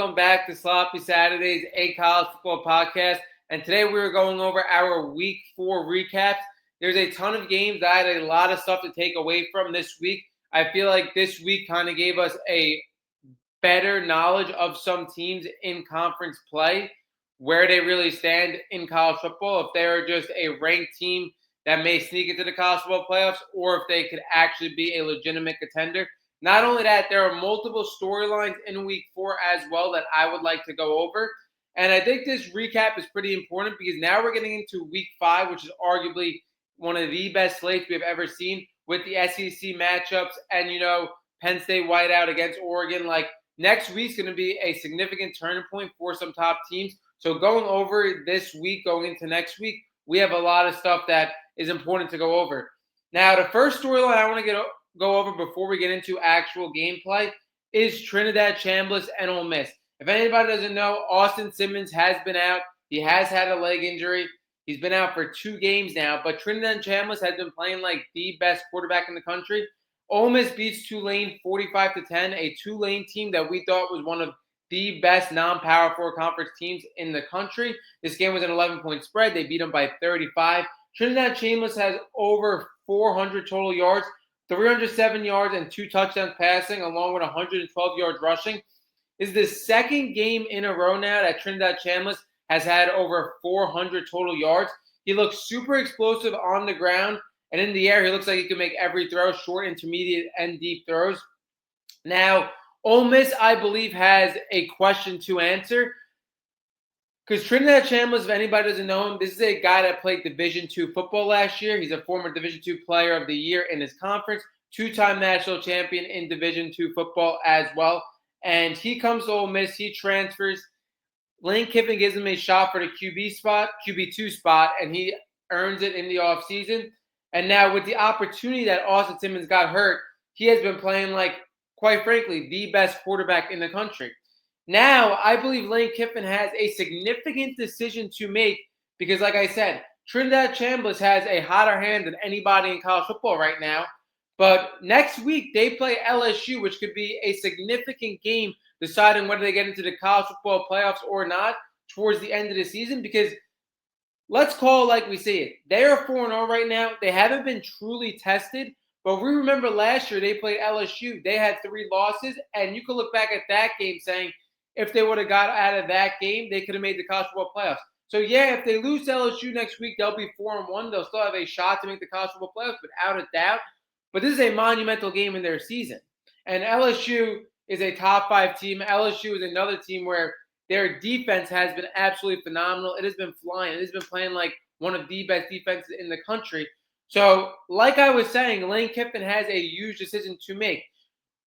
Welcome back to Sloppy Saturdays, a college football podcast. And today we're going over our Week 4 recaps. There's a ton of games. I had a lot of stuff to take away from this week. I feel like this week kind of gave us a better knowledge of some teams in conference play, where they really stand in college football, if they're just a ranked team that may sneak into the college football playoffs, or if they could actually be a legitimate contender. Not only that, there are multiple storylines in Week 4 as well that I would like to go over. And I think this recap is pretty important because now we're getting into Week 5, which is arguably one of the best slates we've ever seen with the SEC matchups and, Penn State whiteout against Oregon. Next week's going to be a significant turning point for some top teams. So going over this week, going into next week, we have a lot of stuff that is important to go over. Now, the first storyline I want to go over before we get into actual gameplay is Trinidad Chambliss and Ole Miss. If anybody doesn't know, Austin Simmons has been out. He has had a leg injury. He's been out for 2 games now, but Trinidad Chambliss has been playing like the best quarterback in the country. Ole Miss beats Tulane 45-10, a Tulane team that we thought was one of the best non-Power 4 conference teams in the country. This game was an 11-point spread. They beat them by 35. Trinidad Chambliss has over 400 total yards, 307 yards and 2 touchdowns passing, along with 112 yards rushing. This is the second game in a row now that Trinidad Chambliss has had over 400 total yards. He looks super explosive on the ground, and in the air, he looks like he can make every throw, short, intermediate, and deep throws. Now, Ole Miss, I believe, has a question to answer. Because Trinidad Chambliss, if anybody doesn't know him, this is a guy that played Division II football last year. He's a former Division II Player of the Year in his conference, 2-time national champion in Division II football as well. And he comes to Ole Miss. He transfers. Lane Kiffin gives him a shot for the QB2 spot, and he earns it in the offseason. And now with the opportunity that Austin Simmons got hurt, he has been playing like, quite frankly, the best quarterback in the country. Now, I believe Lane Kiffin has a significant decision to make because, like I said, Trinidad Chambliss has a hotter hand than anybody in college football right now. But next week, they play LSU, which could be a significant game deciding whether they get into the college football playoffs or not towards the end of the season because let's call it like we see it. They are 4-0 right now. They haven't been truly tested. But we remember last year they played LSU. They had 3 losses, and you could look back at that game saying, if they would have got out of that game, they could have made the college football playoffs. So, yeah, if they lose to LSU next week, they'll be 4-1. They'll still have a shot to make the college football playoffs without a doubt. But this is a monumental game in their season. And LSU is a top 5 team. LSU is another team where their defense has been absolutely phenomenal. It has been flying. It has been playing like one of the best defenses in the country. So, like I was saying, Lane Kiffin has a huge decision to make.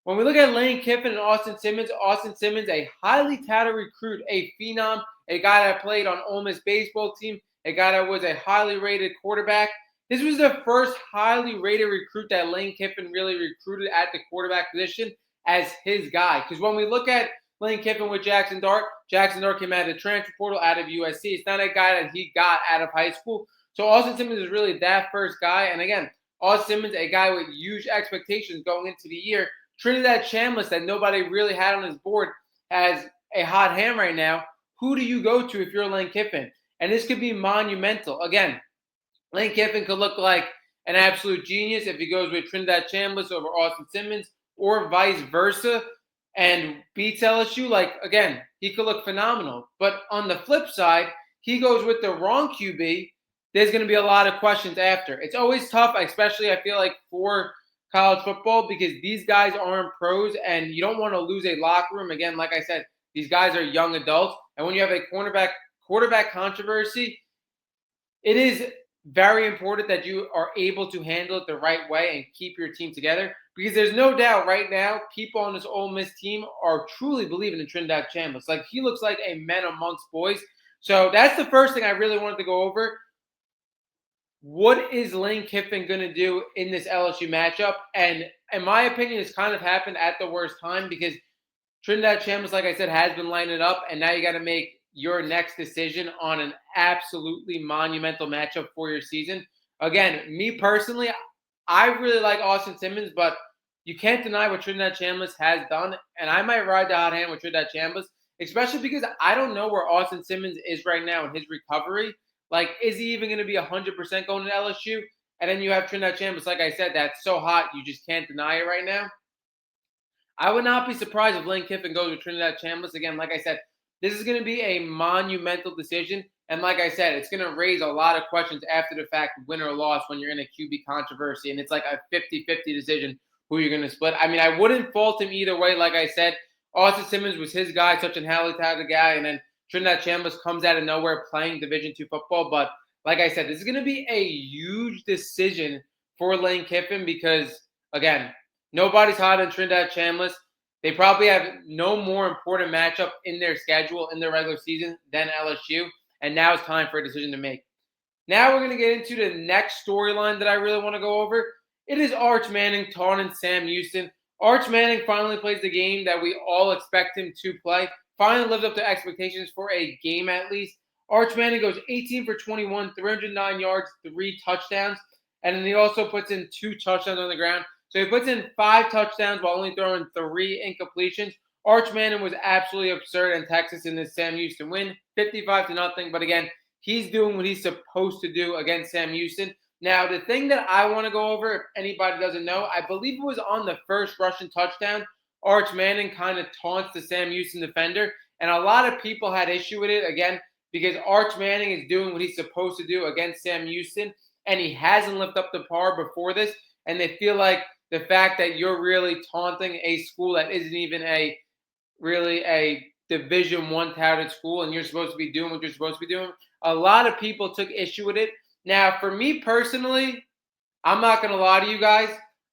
When we look at Lane Kiffin and Austin Simmons, a highly touted recruit, a phenom, a guy that played on Ole Miss baseball team, a guy that was a highly rated quarterback. This was the first highly rated recruit that Lane Kiffin really recruited at the quarterback position as his guy. Because when we look at Lane Kiffin with Jackson Dart came out of the transfer portal out of USC. It's not a guy that he got out of high school. So Austin Simmons is really that first guy. And again, Austin Simmons, a guy with huge expectations going into the year. Trinidad Chambliss, that nobody really had on his board, has a hot hand right now. Who do you go to if you're Lane Kiffin? And this could be monumental. Again, Lane Kiffin could look like an absolute genius if he goes with Trinidad Chambliss over Austin Simmons or vice versa and beats LSU. Again, he could look phenomenal. But on the flip side, he goes with the wrong QB. There's going to be a lot of questions after. It's always tough, especially I feel like for college football because these guys aren't pros and you don't want to lose a locker room. Again, like I said, these guys are young adults. And when you have a quarterback controversy, it is very important that you are able to handle it the right way and keep your team together because there's no doubt right now people on this Ole Miss team are truly believing in Trinidad Chambliss. He looks like a man amongst boys. So that's the first thing I really wanted to go over. What is Lane Kiffin going to do in this LSU matchup? And in my opinion, it's kind of happened at the worst time because Trinidad Chambliss, like I said, has been lining it up. And now you got to make your next decision on an absolutely monumental matchup for your season. Again, me personally, I really like Austin Simmons, but you can't deny what Trinidad Chambliss has done. And I might ride the hot hand with Trinidad Chambliss especially because I don't know where Austin Simmons is right now in his recovery. Like, is he even going to be 100% going to LSU? And then you have Trinidad Chambliss, like I said, that's so hot you just can't deny it right now. I would not be surprised if Lane Kiffin goes with Trinidad Chambliss. Again, like I said, this is going to be a monumental decision. And like I said, it's going to raise a lot of questions after the fact, win or loss, when you're in a QB controversy. And it's like a 50-50 decision who you're going to split. I mean, I wouldn't fault him either way. Like I said, Austin Simmons was his guy, such an highly touted guy. And then Trinidad Chambliss comes out of nowhere playing Division II football. But like I said, this is going to be a huge decision for Lane Kiffin because, again, nobody's hotter than Trinidad Chambliss. They probably have no more important matchup in their schedule in their regular season than LSU. And now it's time for a decision to make. Now we're going to get into the next storyline that I really want to go over. It is Arch Manning taunting Sam Houston. Arch Manning finally plays the game that we all expect him to play. Finally lived up to expectations for a game at least. Arch Manning goes 18 for 21, 309 yards, 3 touchdowns. And then he also puts in 2 touchdowns on the ground. So he puts in 5 touchdowns while only throwing 3 incompletions. Arch Manning was absolutely absurd in Texas in this Sam Houston win, 55-0. But again, he's doing what he's supposed to do against Sam Houston. Now, the thing that I want to go over, if anybody doesn't know, I believe it was on the first rushing touchdown. Arch Manning kind of taunts the Sam Houston defender. And a lot of people had issue with it, again, because Arch Manning is doing what he's supposed to do against Sam Houston. And he hasn't lived up to par before this. And they feel like the fact that you're really taunting a school that isn't even a Division I touted school and you're supposed to be doing what you're supposed to be doing. A lot of people took issue with it. Now, for me personally, I'm not going to lie to you guys.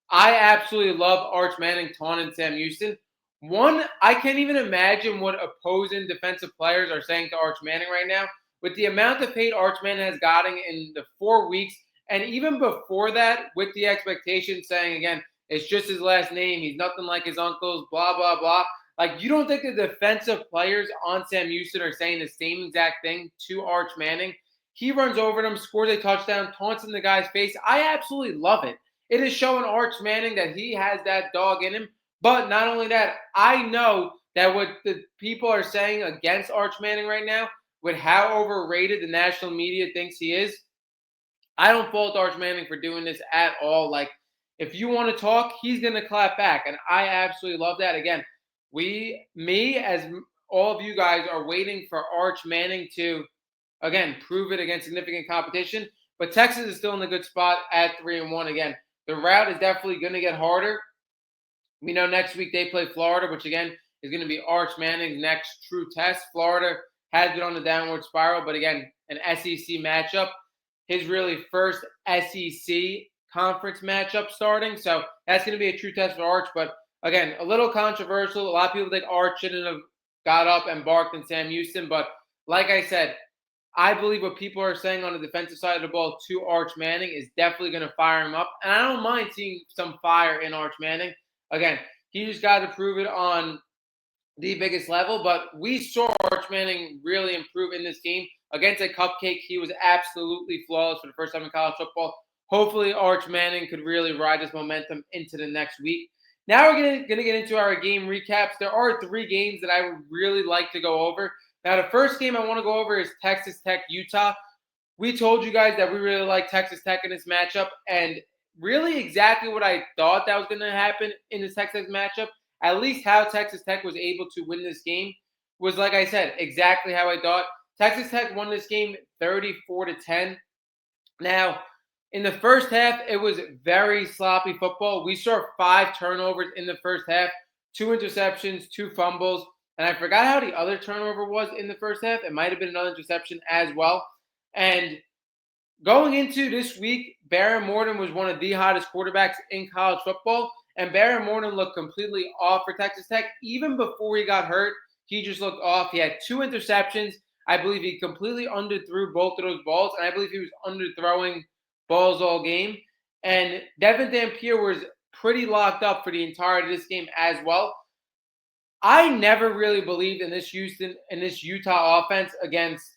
I absolutely love Arch Manning taunting Sam Houston. One, I can't even imagine what opposing defensive players are saying to Arch Manning right now. With the amount of hate Arch Manning has gotten in the 4 weeks, and even before that, with the expectation saying, again, it's just his last name, he's nothing like his uncles, blah, blah, blah. Like, you don't think the defensive players on Sam Houston are saying the same exact thing to Arch Manning? He runs over them, scores a touchdown, taunts in the guy's face. I absolutely love it. It is showing Arch Manning that he has that dog in him. But not only that, I know that what the people are saying against Arch Manning right now, with how overrated the national media thinks he is, I don't fault Arch Manning for doing this at all. Like, if you want to talk, he's going to clap back. And I absolutely love that. Again, as all of you guys are waiting for Arch Manning to, again, prove it against significant competition. But Texas is still in a good spot at 3-1. Again, the route is definitely going to get harder. We know next week they play Florida, which, again, is going to be Arch Manning's next true test. Florida has been on the downward spiral, but, again, an SEC matchup. His really first SEC conference matchup starting. So that's going to be a true test for Arch. But, again, a little controversial. A lot of people think Arch shouldn't have got up and barked in Sam Houston. But like I said, I believe what people are saying on the defensive side of the ball to Arch Manning is definitely going to fire him up. And I don't mind seeing some fire in Arch Manning. Again, he just got to prove it on the biggest level. But we saw Arch Manning really improve in this game. Against a cupcake, he was absolutely flawless for the first time in college football. Hopefully, Arch Manning could really ride this momentum into the next week. Now we're going to get into our game recaps. There are 3 games that I would really like to go over. Now, the first game I want to go over is Texas Tech, Utah. We told you guys that we really like Texas Tech in this matchup, and really exactly what I thought that was going to happen in this Texas matchup, at least how Texas Tech was able to win this game, was, like I said, exactly how I thought. Texas Tech won this game 34-10. Now, in the first half, it was very sloppy football. We saw 5 turnovers in the first half, 2 interceptions, 2 fumbles. And I forgot how the other turnover was in the first half. It might have been another interception as well. And going into this week, Barron Morton was one of the hottest quarterbacks in college football. And Barron Morton looked completely off for Texas Tech. Even before he got hurt, he just looked off. He had 2 interceptions. I believe he completely underthrew both of those balls. And I believe he was underthrowing balls all game. And Devin Dampier was pretty locked up for the entirety of this game as well. I never really believed in this Utah offense against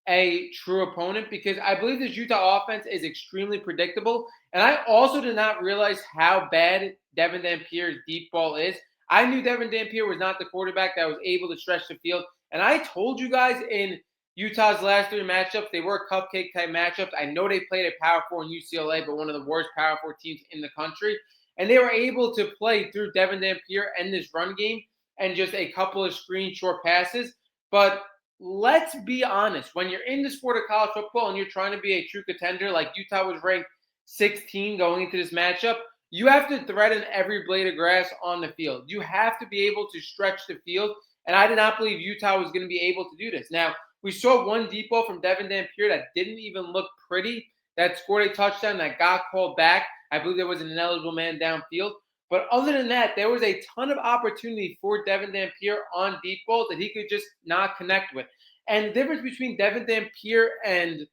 a true opponent because I believe this Utah offense is extremely predictable. And I also did not realize how bad Devin Dampier's deep ball is. I knew Devin Dampier was not the quarterback that was able to stretch the field. And I told you guys in Utah's last 3 matchups, they were cupcake type matchups. I know they played a Power 4 in UCLA, but one of the worst Power 4 teams in the country. And they were able to play through Devin Dampier and this run game and just a couple of screen short passes. But let's be honest, when you're in the sport of college football and you're trying to be a true contender, like Utah was ranked 16 going into this matchup, you have to threaten every blade of grass on the field. You have to be able to stretch the field. And I did not believe Utah was going to be able to do this. Now, we saw one deep ball from Devin Dampier that didn't even look pretty, that scored a touchdown that got called back. I believe there was an ineligible man downfield. But other than that, there was a ton of opportunity for Devin Dampier on deep balls that he could just not connect with. And the difference between Devin Dampier and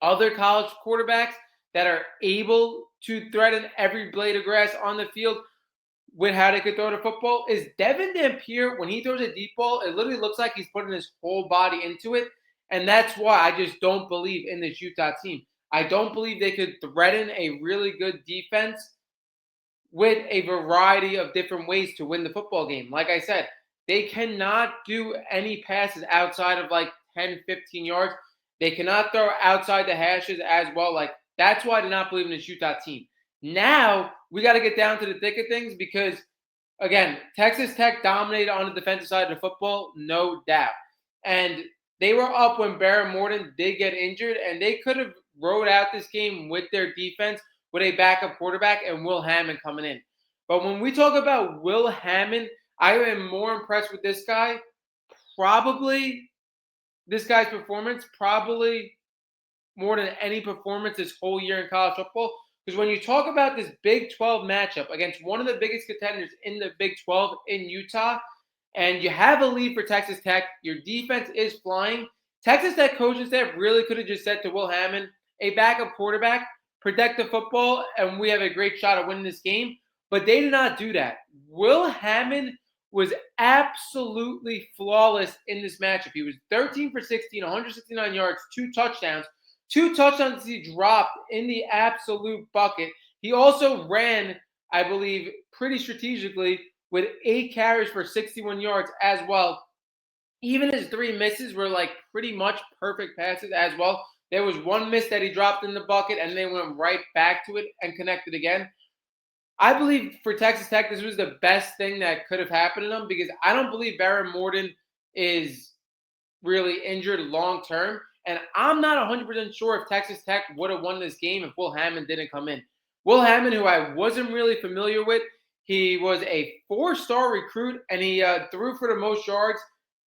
other college quarterbacks that are able to threaten every blade of grass on the field with how they could throw the football is Devin Dampier, when he throws a deep ball, it literally looks like he's putting his whole body into it. And that's why I just don't believe in this Utah team. I don't believe they could threaten a really good defense with a variety of different ways to win the football game. Like I said, they cannot do any passes outside of like 10, 15 yards. They cannot throw outside the hashes as well. Like, that's why I do not believe in this Utah team. Now, we got to get down to the thick of things because, again, Texas Tech dominated on the defensive side of the football, no doubt. And they were up when Barrett Morton did get injured, and they could have rode out this game with their defense with a backup quarterback and Will Hammond coming in. But when we talk about Will Hammond, I am more impressed with this guy. This guy's performance, probably more than any performance this whole year in college football. Because when you talk about this Big 12 matchup against one of the biggest contenders in the Big 12 in Utah, and you have a lead for Texas Tech, your defense is flying. Texas Tech coaching staff really could have just said to Will Hammond, a backup quarterback, protect the football, and we have a great shot at winning this game. But they did not do that. Will Hammond was absolutely flawless in this matchup. He was 13 for 16, 169 yards, 2 touchdowns. 2 touchdowns he dropped in the absolute bucket. He also ran, I believe, pretty strategically with 8 carries for 61 yards as well. Even his 3 misses were like pretty much perfect passes as well. There was one miss that he dropped in the bucket and they went right back to it and connected again. I believe for Texas Tech, this was the best thing that could have happened to them because I don't believe Barrett Morton is really injured long term. And I'm not 100% sure if Texas Tech would have won this game if Will Hammond didn't come in. Will Hammond, who I wasn't really familiar with, he was a 4-star recruit, and he threw for the most yards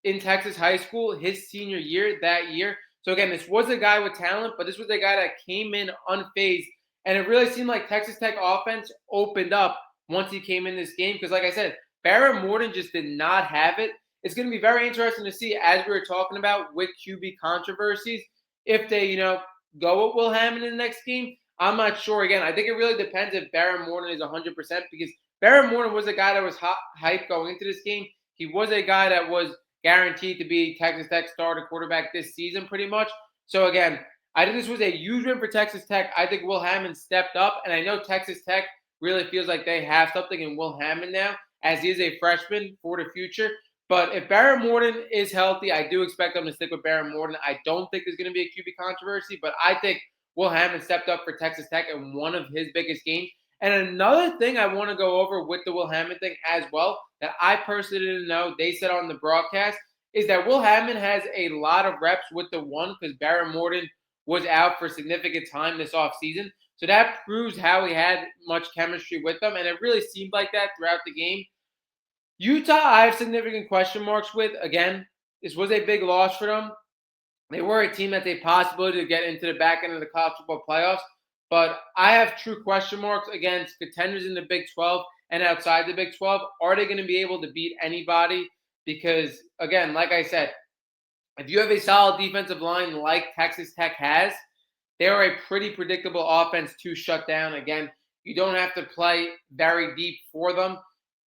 in Texas high school his senior year that year. So, again, this was a guy with talent, but this was a guy that came in unfazed. And it really seemed like Texas Tech offense opened up once he came in this game because, like I said, Barrett Morton just did not have it. It's going to be very interesting to see, as we were talking about with QB controversies, if they, go with Will Hammond in the next game. I'm not sure. Again, I think it really depends if Barrett Morton is 100% because Barrett Morton was a guy that was hyped going into this game. He was a guy that was guaranteed to be Texas Tech starter quarterback this season pretty much. So, again, I think this was a huge win for Texas Tech. I think Will Hammond stepped up, and I know Texas Tech really feels like they have something in Will Hammond now, as he is a freshman for the future. But if Barrett Morton is healthy, I do expect them to stick with Barrett Morton. I don't think there's going to be a QB controversy, but I think Will Hammond stepped up for Texas Tech in one of his biggest games. And another thing I want to go over with the Will Hammond thing as well that I personally didn't know, they said on the broadcast, is that Will Hammond has a lot of reps with the one because Barrett Morton was out for significant time this offseason. So that proves how he had much chemistry with them, and it really seemed like that throughout the game. Utah, I have significant question marks with. Again, this was a big loss for them. They were a team that's a possibility to get into the back end of the college football playoffs, but I have true question marks against contenders in the Big 12 and outside the Big 12. Are they going to be able to beat anybody? Because, again, like I said, if you have a solid defensive line like Texas Tech has, they are a pretty predictable offense to shut down. Again, you don't have to play very deep for them.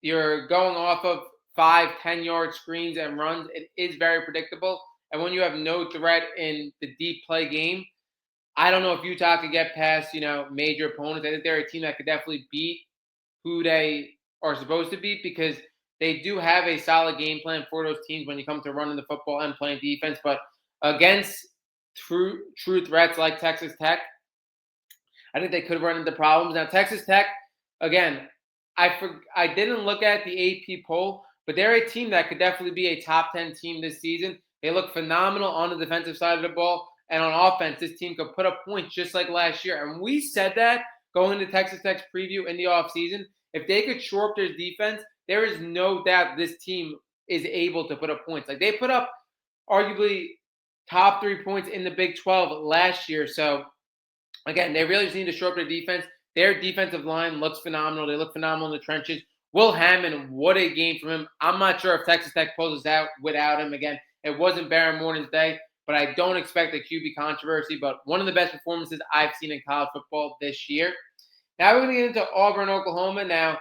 You're going off of 5, 10-yard screens and runs. It is very predictable. And when you have no threat in the deep play game, I don't know if Utah could get past, major opponents. I think they're a team that could definitely beat who they are supposed to be, because they do have a solid game plan for those teams when you come to running the football and playing defense. But against true threats like Texas Tech, I think they could run into problems. Now, Texas Tech, again, I didn't look at the AP poll, but they're a team that could definitely be a top 10 team this season. They look phenomenal on the defensive side of the ball. And on offense, this team could put up points just like last year. And we said that going into Texas Tech's preview in the offseason. If they could shore up their defense, there is no doubt this team is able to put up points. Like, they put up arguably top 3 points in the Big 12 last year. So, again, they really just need to shore up their defense. Their defensive line looks phenomenal. They look phenomenal in the trenches. Will Hammond, what a game from him. I'm not sure if Texas Tech pulls this out without him. Again, it wasn't Baron Morton's day, but I don't expect a QB controversy. But one of the best performances I've seen in college football this year. Now we're going to get into Auburn, Oklahoma. Now,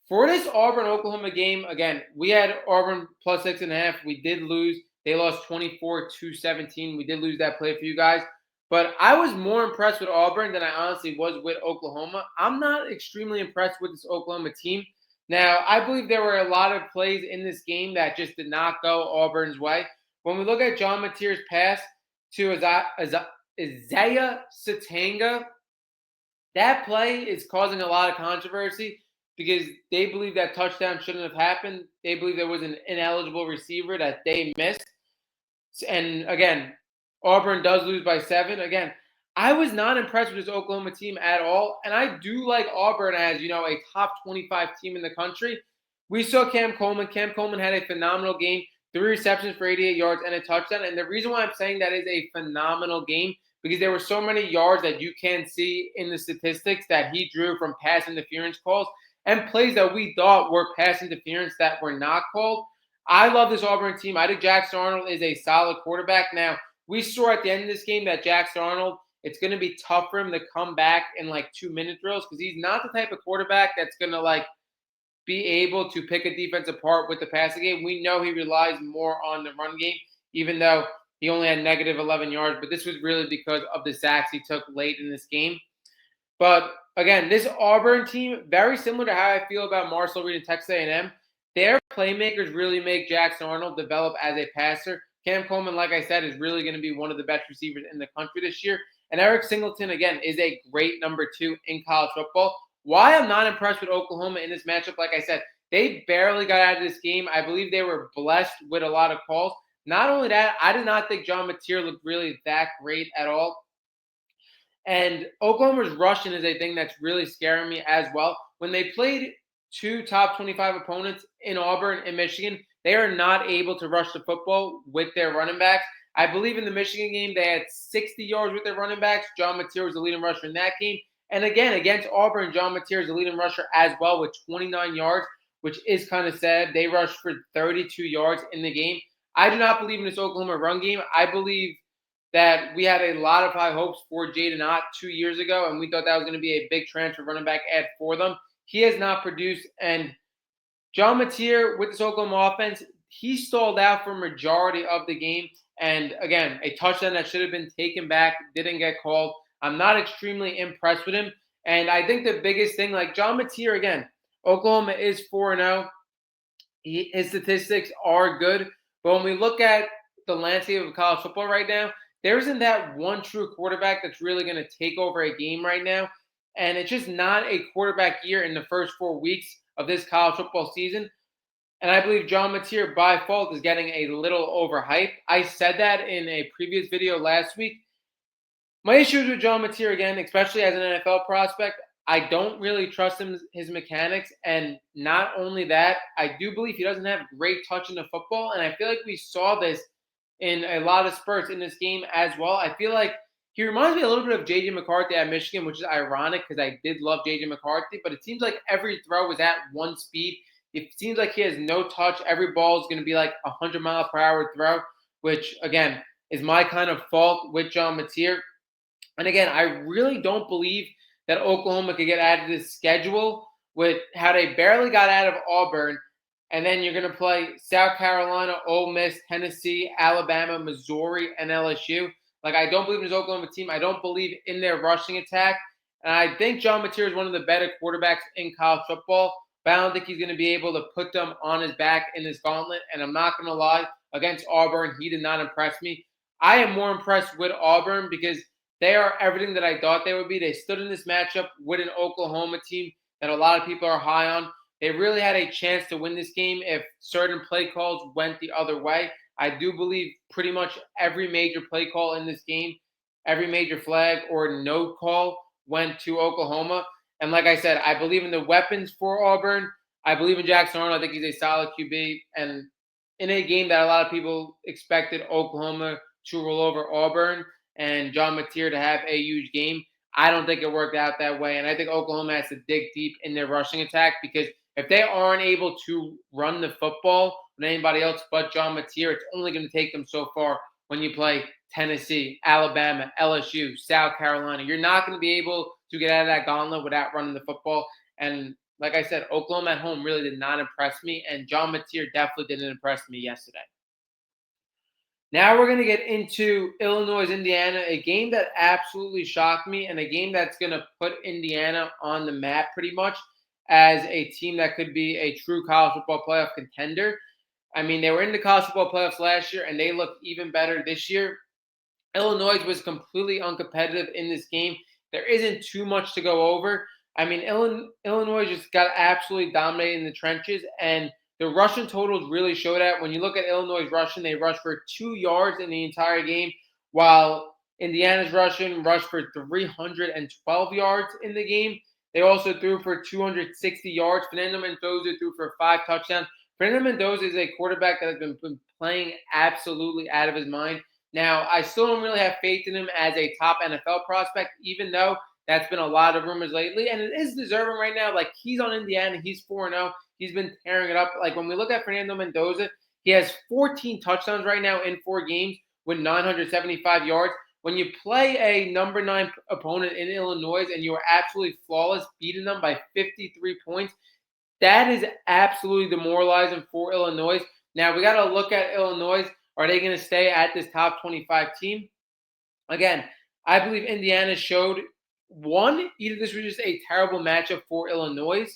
for this Auburn-Oklahoma game, again, we had Auburn plus 6.5. We did lose. They lost 24-17. We did lose that play for you guys. But I was more impressed with Auburn than I honestly was with Oklahoma. I'm not extremely impressed with this Oklahoma team. Now, I believe there were a lot of plays in this game that just did not go Auburn's way. When we look at John Mateer's pass to Isaiah Satanga, that play is causing a lot of controversy because they believe that touchdown shouldn't have happened. They believe there was an ineligible receiver that they missed. And again, Auburn does lose by 7. Again, I was not impressed with this Oklahoma team at all. And I do like Auburn as, a top 25 team in the country. We saw Cam Coleman. Cam Coleman had a phenomenal game, 3 receptions for 88 yards and a touchdown. And the reason why I'm saying that is a phenomenal game, because there were so many yards that you can't see in the statistics that he drew from pass interference calls and plays that we thought were pass interference that were not called. I love this Auburn team. I think Jackson Arnold is a solid quarterback. Now, we saw at the end of this game that Jackson Arnold, it's going to be tough for him to come back in 2-minute drills, because he's not the type of quarterback that's going to be able to pick a defense apart with the passing game. We know he relies more on the run game, even though he only had negative 11 yards. But this was really because of the sacks he took late in this game. But again, this Auburn team, very similar to how I feel about Marcel Reed and Texas A&M. Their playmakers really make Jackson Arnold develop as a passer. Cam Coleman, like I said, is really going to be one of the best receivers in the country this year. And Eric Singleton, again, is a great number 2 in college football. Why I'm not impressed with Oklahoma in this matchup, like I said, they barely got out of this game. I believe they were blessed with a lot of calls. Not only that, I did not think John Mateer looked really that great at all. And Oklahoma's rushing is a thing that's really scaring me as well. When they played 2 top 25 opponents in Auburn and Michigan, they are not able to rush the football with their running backs. I believe in the Michigan game, they had 60 yards with their running backs. John Mateer was the leading rusher in that game. And again, against Auburn, John Mateer is the leading rusher as well with 29 yards, which is kind of sad. They rushed for 32 yards in the game. I do not believe in this Oklahoma run game. I believe that we had a lot of high hopes for Jaden Ott 2 years ago, and we thought that was going to be a big transfer running back add for them. He has not produced, and John Mateer with this Oklahoma offense, he stalled out for majority of the game. And again, a touchdown that should have been taken back didn't get called. I'm not extremely impressed with him. And I think the biggest thing, John Mateer, again, Oklahoma is 4-0. His statistics are good. But when we look at the landscape of college football right now, there isn't that one true quarterback that's really going to take over a game right now. And it's just not a quarterback year in the first 4 weeks of this college football season. And I believe John Mateer, by fault, is getting a little overhyped. I said that in a previous video last week. My issues with John Mateer, again, especially as an NFL prospect, I don't really trust his mechanics. And not only that, I do believe he doesn't have great touch in the football. And I feel like we saw this in a lot of spurts in this game as well. I feel like he reminds me a little bit of J.J. McCarthy at Michigan, which is ironic because I did love J.J. McCarthy. But it seems like every throw was at one speed. It seems like he has no touch. Every ball is going to be like a 100-mile-per-hour throw, which, again, is my kind of fault with John Mateer. And, again, I really don't believe that Oklahoma could get out of this schedule with how they barely got out of Auburn. And then you're going to play South Carolina, Ole Miss, Tennessee, Alabama, Missouri, and LSU. I don't believe in this Oklahoma team. I don't believe in their rushing attack. And I think John Mateer is one of the better quarterbacks in college football, but I don't think he's going to be able to put them on his back in this gauntlet. And I'm not going to lie, against Auburn, he did not impress me. I am more impressed with Auburn because they are everything that I thought they would be. They stood in this matchup with an Oklahoma team that a lot of people are high on. They really had a chance to win this game if certain play calls went the other way. I do believe pretty much every major play call in this game, every major flag or no call went to Oklahoma. And like I said, I believe in the weapons for Auburn. I believe in Jackson Arnold. I think he's a solid QB. And in a game that a lot of people expected Oklahoma to roll over Auburn and John Mateer to have a huge game, I don't think it worked out that way. And I think Oklahoma has to dig deep in their rushing attack because if they aren't able to run the football with anybody else but John Mateer, it's only going to take them so far when you play Tennessee, Alabama, LSU, South Carolina. You're not going to be able to get out of that gauntlet without running the football. And like I said, Oklahoma at home really did not impress me, and John Mateer definitely didn't impress me yesterday. Now we're going to get into Illinois, Indiana, a game that absolutely shocked me and a game that's going to put Indiana on the map pretty much as a team that could be a true college football playoff contender. I mean, they were in the college football playoffs last year, and they look even better this year. Illinois was completely uncompetitive in this game. There isn't too much to go over. I mean, Illinois just got absolutely dominated in the trenches, and the rushing totals really show that. When you look at Illinois' rushing, they rushed for 2 yards in the entire game, while Indiana's rushing rushed for 312 yards in the game. They also threw for 260 yards. Fernando Mendoza threw for 5 touchdowns. Fernando Mendoza is a quarterback that has been playing absolutely out of his mind. Now, I still don't really have faith in him as a top NFL prospect, even though that's been a lot of rumors lately. And it is deserving right now. Like, he's on Indiana. He's 4-0. He's been tearing it up. Like, when we look at Fernando Mendoza, he has 14 touchdowns right now in 4 games with 975 yards. When you play a number 9 opponent in Illinois and you are absolutely flawless, beating them by 53 points, that is absolutely demoralizing for Illinois. Now, we got to look at Illinois. Are they going to stay at this top 25 team? Again, I believe Indiana showed, one, either this was just a terrible matchup for Illinois,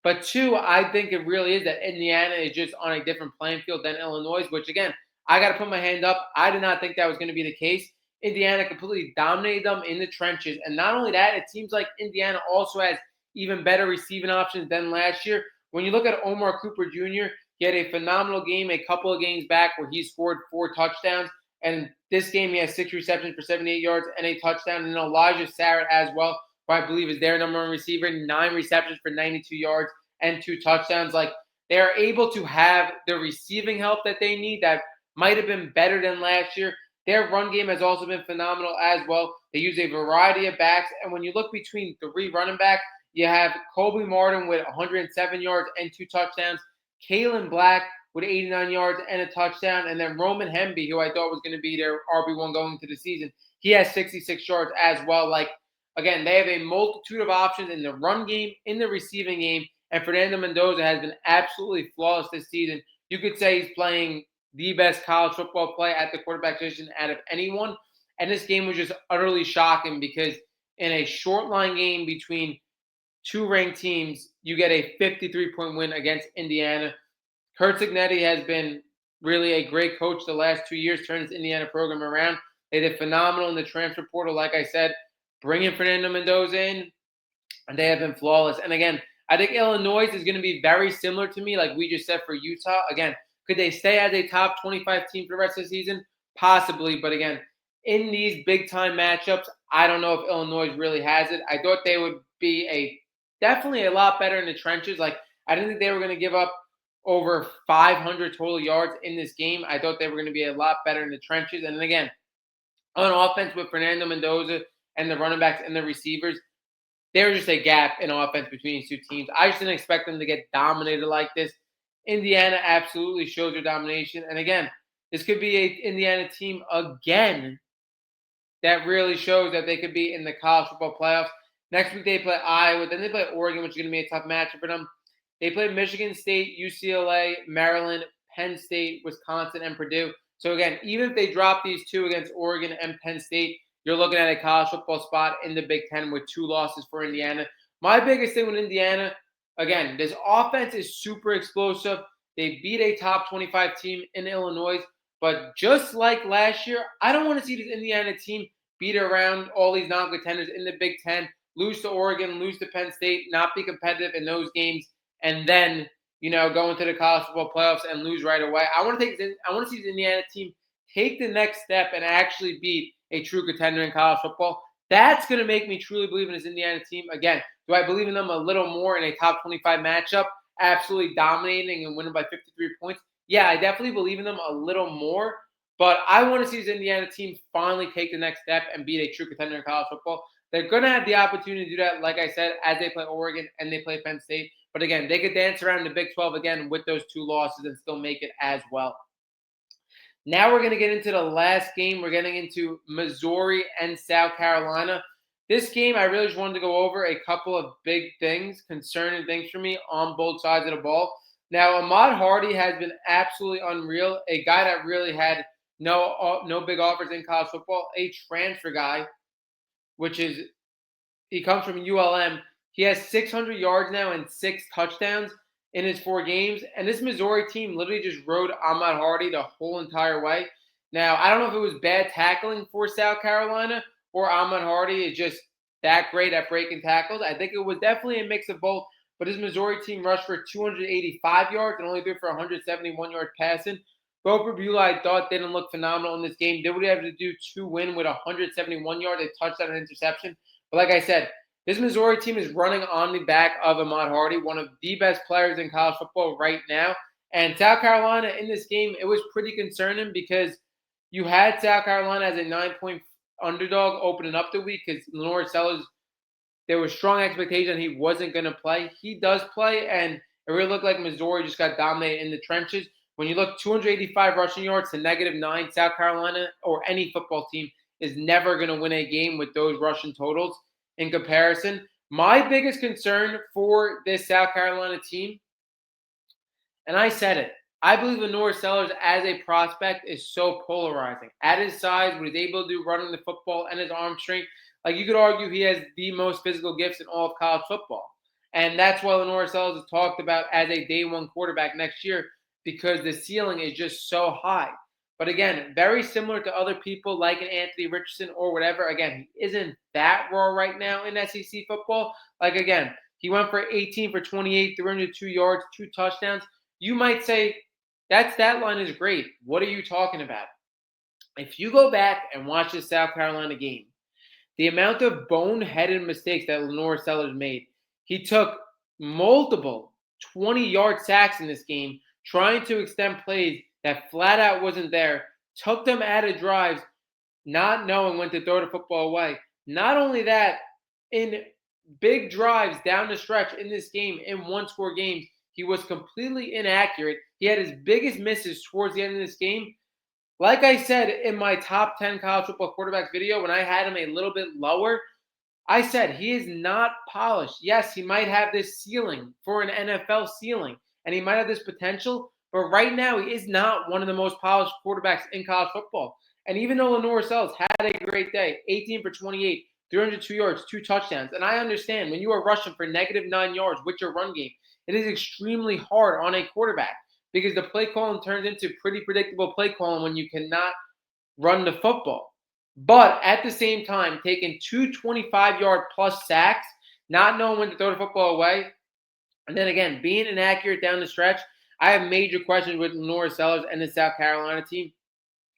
but two, I think it really is that Indiana is just on a different playing field than Illinois, which, again, I got to put my hand up. I did not think that was going to be the case. Indiana completely dominated them in the trenches. And not only that, it seems like Indiana also has even better receiving options than last year. When you look at Omar Cooper Jr., he had a phenomenal game a couple of games back where he scored 4 touchdowns. And this game, he has 6 receptions for 78 yards and a touchdown. And Elijah Sarrett as well, who I believe is their number 1 receiver, 9 receptions for 92 yards and 2 touchdowns. Like, they are able to have the receiving help that they need that might have been better than last year. Their run game has also been phenomenal as well. They use a variety of backs. And when you look between 3 running backs, you have Colby Martin with 107 yards and 2 touchdowns. Kalen Black with 89 yards and a touchdown. And then Roman Hemby, who I thought was going to be their RB1 going into the season, he has 66 yards as well. Like, again, they have a multitude of options in the run game, in the receiving game. And Fernando Mendoza has been absolutely flawless this season. You could say he's playing the best college football play at the quarterback position out of anyone. And this game was just utterly shocking because in a short line game between 2 ranked teams, you get a 53-point win against Indiana. Kurt Cignetti has been really a great coach the last 2 years, turned this Indiana program around. They did phenomenal in the transfer portal, like I said, bringing Fernando Mendoza in, and they have been flawless. And again, I think Illinois is going to be very similar to me, like we just said for Utah. Again, could they stay as a top 25 team for the rest of the season? Possibly, but again, in these big-time matchups, I don't know if Illinois really has it. I thought they would be definitely a lot better in the trenches. Like, I didn't think they were going to give up over 500 total yards in this game. I thought they were going to be a lot better in the trenches. And then again, on offense with Fernando Mendoza and the running backs and the receivers, there was just a gap in offense between these 2 teams. I just didn't expect them to get dominated like this. Indiana absolutely shows their domination. And again, this could be an Indiana team again that really shows that they could be in the college football playoffs. Next week they play Iowa. Then they play Oregon, which is going to be a tough matchup for them. They play Michigan State, UCLA, Maryland, Penn State, Wisconsin, and Purdue. So again, even if they drop these 2 against Oregon and Penn State, you're looking at a college football spot in the Big Ten with 2 losses for Indiana. My biggest thing with Indiana, again, this offense is super explosive. They beat a top 25 team in Illinois. But just like last year, I don't want to see this Indiana team beat around all these non-contenders in the Big Ten, lose to Oregon, lose to Penn State, not be competitive in those games, and then go into the college football playoffs and lose right away. I want to see this Indiana team take the next step and actually beat a true contender in college football. That's going to make me truly believe in this Indiana team. Again, do I believe in them a little more in a top 25 matchup, absolutely dominating and winning by 53 points? Yeah, I definitely believe in them a little more, but I want to see this Indiana team finally take the next step and beat a true contender in college football. They're going to have the opportunity to do that, like I said, as they play Oregon and they play Penn State. But again, they could dance around the Big 12 again with those 2 losses and still make it as well. Now we're going to get into the last game. We're getting into Missouri and South Carolina. This game, I really just wanted to go over a couple of big things, concerning things for me on both sides of the ball. Now, Ahmad Hardy has been absolutely unreal, a guy that really had no big offers in college football, a transfer guy, he comes from ULM. He has 600 yards now and 6 touchdowns in his 4 games. And this Missouri team literally just rode Ahmad Hardy the whole entire way. Now, I don't know if it was bad tackling for South Carolina or Ahmad Hardy is just that great at breaking tackles. I think it was definitely a mix of both. But his Missouri team rushed for 285 yards and only threw for 171 yards passing. Bo Prabula, I thought, didn't look phenomenal in this game. Did what he had to do to win with 171 yards, a touchdown and interception. But like I said, this Missouri team is running on the back of Ahmad Hardy, one of the best players in college football right now. And South Carolina in this game, it was pretty concerning because you had South Carolina as a 9-point underdog opening up the week because Lenore Sellers, there was strong expectation he wasn't going to play. He does play, and it really looked like Missouri just got dominated in the trenches. When you look 285 rushing yards to -9, South Carolina or any football team is never going to win a game with those rushing totals in comparison. My biggest concern for this South Carolina team, and I said it, I believe Lenore Sellers as a prospect is so polarizing. At his size, what he's able to do running the football and his arm strength, like you could argue he has the most physical gifts in all of college football. And that's why Lenore Sellers is talked about as a day 1 quarterback next year because the ceiling is just so high. But again, very similar to other people like an Anthony Richardson or whatever. Again, he isn't that raw right now in SEC football. Like, again, he went for 18 for 28, 302 yards, 2 touchdowns. You might say, that stat line is great. What are you talking about? If you go back and watch the South Carolina game, the amount of boneheaded mistakes that Lenore Sellers made, he took multiple 20-yard sacks in this game, trying to extend plays that flat out wasn't there, took them out of drives, not knowing when to throw the football away. Not only that, in big drives down the stretch in this game, in 1-score games, he was completely inaccurate. He had his biggest misses towards the end of this game. Like I said in my top 10 college football quarterbacks video, when I had him a little bit lower, I said he is not polished. Yes, he might have this ceiling for an NFL ceiling, and he might have this potential, but right now he is not one of the most polished quarterbacks in college football. And even though Lenore Sellers had a great day, 18 for 28, 302 yards, 2 touchdowns, and I understand when you are rushing for -9 yards with your run game, it is extremely hard on a quarterback because the play calling turns into pretty predictable play calling when you cannot run the football. But at the same time, taking 2 25-yard plus sacks, not knowing when to throw the football away, and then again, being inaccurate down the stretch, I have major questions with Lenore Sellers and the South Carolina team.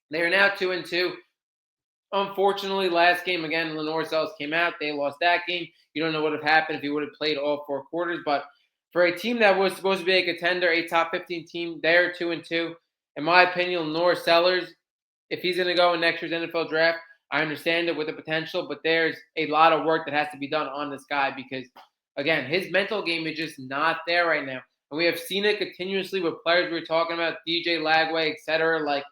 They are now 2-2. Unfortunately, last game, again, Lenore Sellers came out. They lost that game. You don't know what would have happened if he would have played all 4 quarters. But for a team that was supposed to be a contender, a top 15 team, they're 2-2. In my opinion, Lenore Sellers, if he's going to go in next year's NFL draft, I understand it with the potential, but there's a lot of work that has to be done on this guy because, again, his mental game is just not there right now. And we have seen it continuously with players we were talking about, DJ Lagway, etc. Like,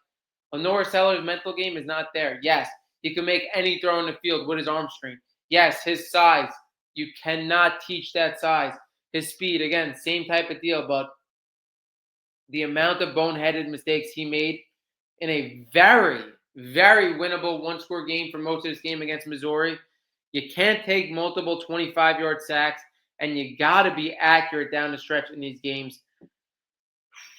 Lenore Sellers' mental game is not there. Yes, he can make any throw in the field with his arm strength. Yes, his size. You cannot teach that size. His speed, again, same type of deal, but the amount of boneheaded mistakes he made in a very, very winnable one-score game for most of this game against Missouri. You can't take multiple 25-yard sacks, and you got to be accurate down the stretch in these games.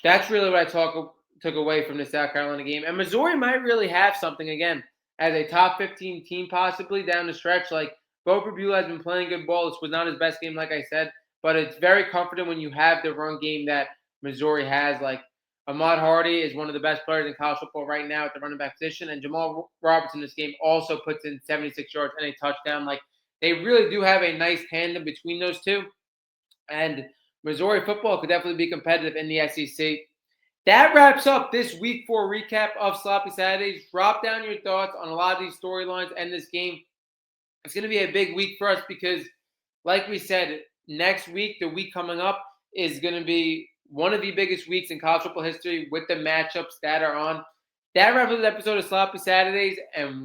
That's really what I took away from the South Carolina game. And Missouri might really have something again as a top 15 team possibly down the stretch. Like, Bo Prabula has been playing good ball. This was not his best game, like I said, but it's very comforting when you have the run game that Missouri has. Like, Ahmad Hardy is one of the best players in college football right now at the running back position, and Jamal Roberts in this game also puts in 76 yards and a touchdown. Like, they really do have a nice tandem between those two, and Missouri football could definitely be competitive in the SEC. That wraps up this week 4 recap of Sloppy Saturdays. Drop down your thoughts on a lot of these storylines and this game. It's going to be a big week for us because, like we said, next week, the week coming up, is going to be one of the biggest weeks in college football history with the matchups that are on. That wraps up the episode of Sloppy Saturdays, and